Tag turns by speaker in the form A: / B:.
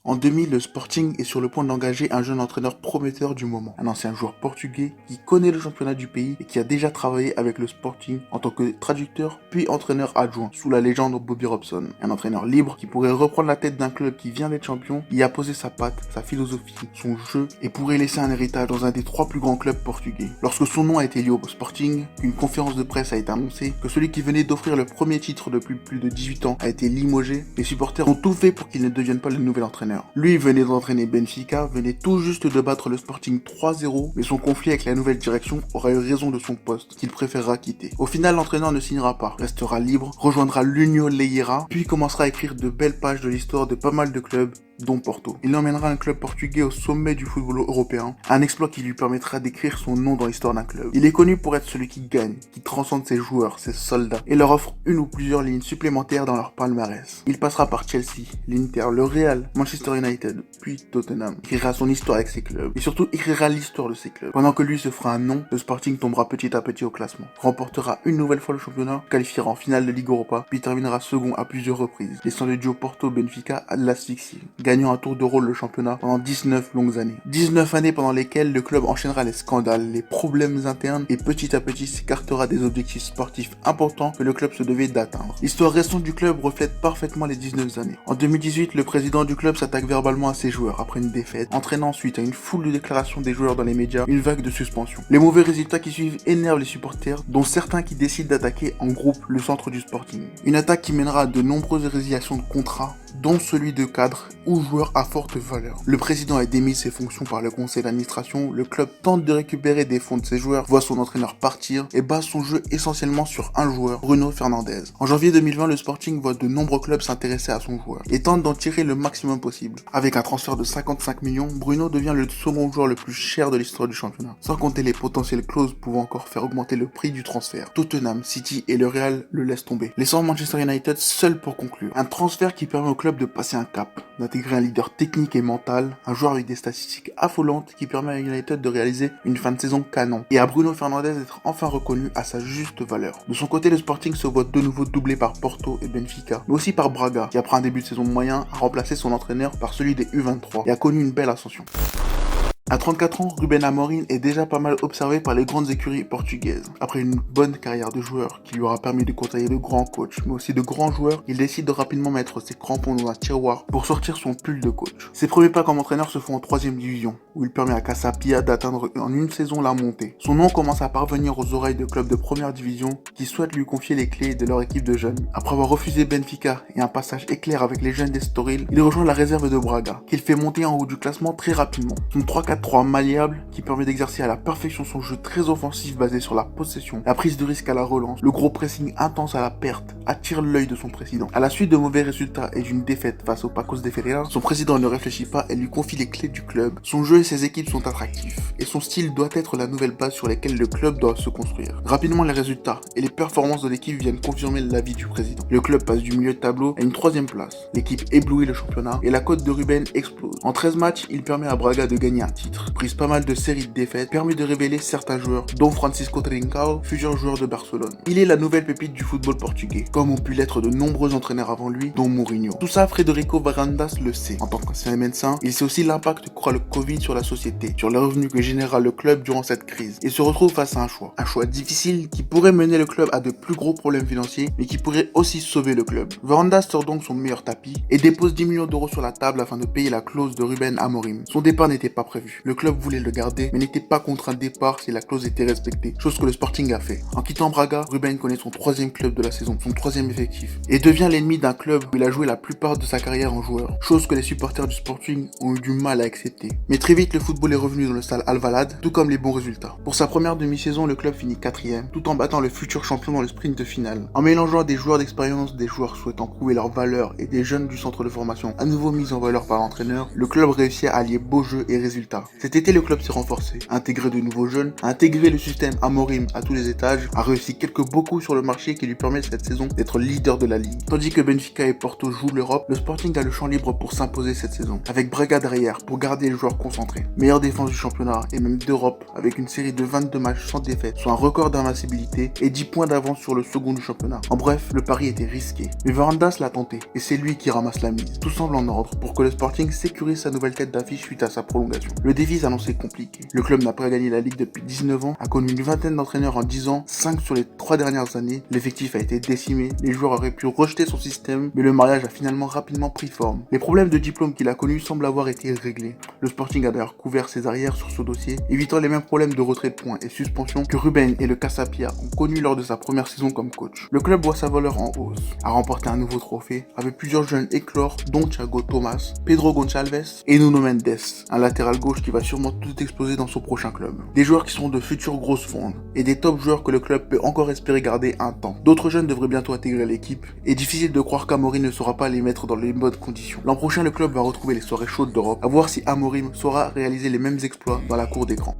A: En 2000, le Sporting est sur le point d'engager un jeune entraîneur prometteur du moment. Un ancien joueur portugais qui connaît le championnat du pays et qui a déjà travaillé avec le Sporting en tant que traducteur puis entraîneur adjoint sous la légende Bobby Robson. Un entraîneur libre qui pourrait reprendre la tête d'un club qui vient d'être champion, y apposer sa patte, sa philosophie, son jeu et pourrait laisser un héritage dans un des 3 plus grands clubs portugais. Lorsque son nom a été lié au Sporting, qu'une conférence de presse a été annoncée, que celui qui venait d'offrir le premier titre depuis plus de 18 ans a été limogé, les supporters ont tout fait pour qu'il ne devienne pas le nouvel entraîneur. Lui venait d'entraîner Benfica, venait tout juste de battre le Sporting 3-0, mais son conflit avec la nouvelle direction aura eu raison de son poste, qu'il préférera quitter. Au final, l'entraîneur ne signera pas, restera libre, rejoindra l'Union Leira, puis commencera à écrire de belles pages de l'histoire de pas mal de clubs, dont Porto. Il emmènera un club portugais au sommet du football européen, un exploit qui lui permettra d'écrire son nom dans l'histoire d'un club. Il est connu pour être celui qui gagne, qui transcende ses joueurs, ses soldats, et leur offre une ou plusieurs lignes supplémentaires dans leur palmarès. Il passera par Chelsea, l'Inter, le Real, Manchester United, puis Tottenham. Il écrira son histoire avec ses clubs, et surtout écrira l'histoire de ses clubs. Pendant que lui se fera un nom, le Sporting tombera petit à petit au classement, remportera une nouvelle fois le championnat, qualifiera en finale de Ligue Europa, puis terminera second à plusieurs reprises, laissant le duo Porto-Benfica à l'asphyxie, gagnant à tour de rôle le championnat pendant 19 longues années. 19 années pendant lesquelles le club enchaînera les scandales, les problèmes internes et petit à petit s'écartera des objectifs sportifs importants que le club se devait d'atteindre. L'histoire récente du club reflète parfaitement les 19 années. En 2018, le président du club s'attaque verbalement à ses joueurs après une défaite, entraînant ensuite à une foule de déclarations des joueurs dans les médias, une vague de suspensions. Les mauvais résultats qui suivent énervent les supporters, dont certains qui décident d'attaquer en groupe le centre du Sporting. Une attaque qui mènera à de nombreuses résiliations de contrats, dont celui de cadres ou joueurs à forte valeur. Le président est démis de ses fonctions par le conseil d'administration, le club tente de récupérer des fonds de ses joueurs, voit son entraîneur partir et base son jeu essentiellement sur un joueur, Bruno Fernandes. En janvier 2020, le Sporting voit de nombreux clubs s'intéresser à son joueur et tente d'en tirer le maximum possible. Avec un transfert de 55 millions, Bruno devient le second joueur le plus cher de l'histoire du championnat, sans compter les potentielles clauses pouvant encore faire augmenter le prix du transfert. Tottenham, City et le Real le laissent tomber, laissant Manchester United seul pour conclure. Un transfert qui permet au club de passer un cap, d'intégrer un leader technique et mental, un joueur avec des statistiques affolantes qui permet à United de réaliser une fin de saison canon, et à Bruno Fernandes d'être enfin reconnu à sa juste valeur. De son côté, le Sporting se voit de nouveau doublé par Porto et Benfica, mais aussi par Braga, qui après un début de saison moyen a remplacé son entraîneur par celui des U23 et a connu une belle ascension. À 34 ans, Ruben Amorim est déjà pas mal observé par les grandes écuries portugaises. Après une bonne carrière de joueur qui lui aura permis de côtoyer de grands coachs, mais aussi de grands joueurs, il décide de rapidement mettre ses crampons dans un tiroir pour sortir son pull de coach. Ses premiers pas comme entraîneur se font en 3e division, où il permet à Casapia d'atteindre en une saison la montée. Son nom commence à parvenir aux oreilles de clubs de première division qui souhaitent lui confier les clés de leur équipe de jeunes. Après avoir refusé Benfica et un passage éclair avec les jeunes d'Estoril, il rejoint la réserve de Braga, qu'il fait monter en haut du classement très rapidement. Son 3-4-3 malléable qui permet d'exercer à la perfection son jeu très offensif basé sur la possession, la prise de risque à la relance, le gros pressing intense à la perte, attire l'œil de son président. À la suite de mauvais résultats et d'une défaite face au Pacos de Ferreira, son président ne réfléchit pas et lui confie les clés du club. Son jeu et ses équipes sont attractifs et son style doit être la nouvelle base sur laquelle le club doit se construire. Rapidement, les résultats et les performances de l'équipe viennent confirmer l'avis du président. Le club passe du milieu de tableau à une 3e place. L'équipe éblouit le championnat et la cote de Ruben explose. En 13 matchs, il permet à Braga de gagner un titre. Prise pas mal de séries de défaites, permet de révéler certains joueurs, dont Francisco Trincao, futur joueur de Barcelone. Il est la nouvelle pépite du football portugais, comme ont pu l'être de nombreux entraîneurs avant lui, dont Mourinho. Tout ça, Frederico Varandas le sait. En tant qu'ancien médecin, il sait aussi l'impact qu'aura le Covid sur la société, sur les revenus que générera le club durant cette crise. Il se retrouve face à un choix. Un choix difficile qui pourrait mener le club à de plus gros problèmes financiers, mais qui pourrait aussi sauver le club. Varandas sort donc son meilleur tapis et dépose 10 millions d'euros sur la table afin de payer la clause de Ruben Amorim. Son départ n'était pas prévu. Le club voulait le garder, mais n'était pas contre un départ si la clause était respectée, chose que le Sporting a fait. En quittant Braga, Ruben connaît son 3e club de la saison, son 3e effectif, et devient l'ennemi d'un club où il a joué la plupart de sa carrière en joueur, chose que les supporters du Sporting ont eu du mal à accepter. Mais très vite, le football est revenu dans le stade Alvalade, tout comme les bons résultats. Pour sa première demi-saison, le club finit 4e, tout en battant le futur champion dans le sprint final. En mélangeant des joueurs d'expérience, des joueurs souhaitant prouver leur valeur et des jeunes du centre de formation à nouveau mis en valeur par l'entraîneur, le club réussit à allier beau jeu et résultats. Cet été, le club s'est renforcé, a intégré de nouveaux jeunes, a intégré le système Amorim à tous les étages, a réussi quelques bocaux sur le marché qui lui permet cette saison d'être leader de la ligue. Tandis que Benfica et Porto jouent l'Europe, le Sporting a le champ libre pour s'imposer cette saison, avec Braga derrière pour garder les joueurs concentrés. Meilleure défense du championnat et même d'Europe, avec une série de 22 matchs sans défaite, soit un record d'invincibilité et 10 points d'avance sur le second du championnat. En bref, le pari était risqué. Mais Varandas l'a tenté, et c'est lui qui ramasse la mise. Tout semble en ordre pour que le Sporting sécurise sa nouvelle tête d'affiche suite à sa prolongation. Le défi s'annonçait compliqué. Le club n'a pas gagné la Ligue depuis 19 ans, a connu une vingtaine d'entraîneurs en 10 ans, 5 sur les 3 dernières années. L'effectif a été décimé, les joueurs auraient pu rejeter son système, mais le mariage a finalement rapidement pris forme. Les problèmes de diplôme qu'il a connus semblent avoir été réglés. Le Sporting a d'ailleurs couvert ses arrières sur ce dossier, évitant les mêmes problèmes de retrait de points et suspension que Ruben et le Casapia ont connus lors de sa première saison comme coach. Le club voit sa valeur en hausse, a remporté un nouveau trophée avec plusieurs jeunes éclore dont Thiago Thomas, Pedro Gonçalves et Nuno Mendes, un latéral gauche qui va sûrement tout exploser dans son prochain club. Des joueurs qui sont de futures grosses fondes et des top joueurs que le club peut encore espérer garder un temps. D'autres jeunes devraient bientôt intégrer l'équipe et difficile de croire qu'Amorim ne saura pas les mettre dans les bonnes conditions. L'an prochain, le club va retrouver les soirées chaudes d'Europe, à voir si Amorim saura réaliser les mêmes exploits dans la cour des grands.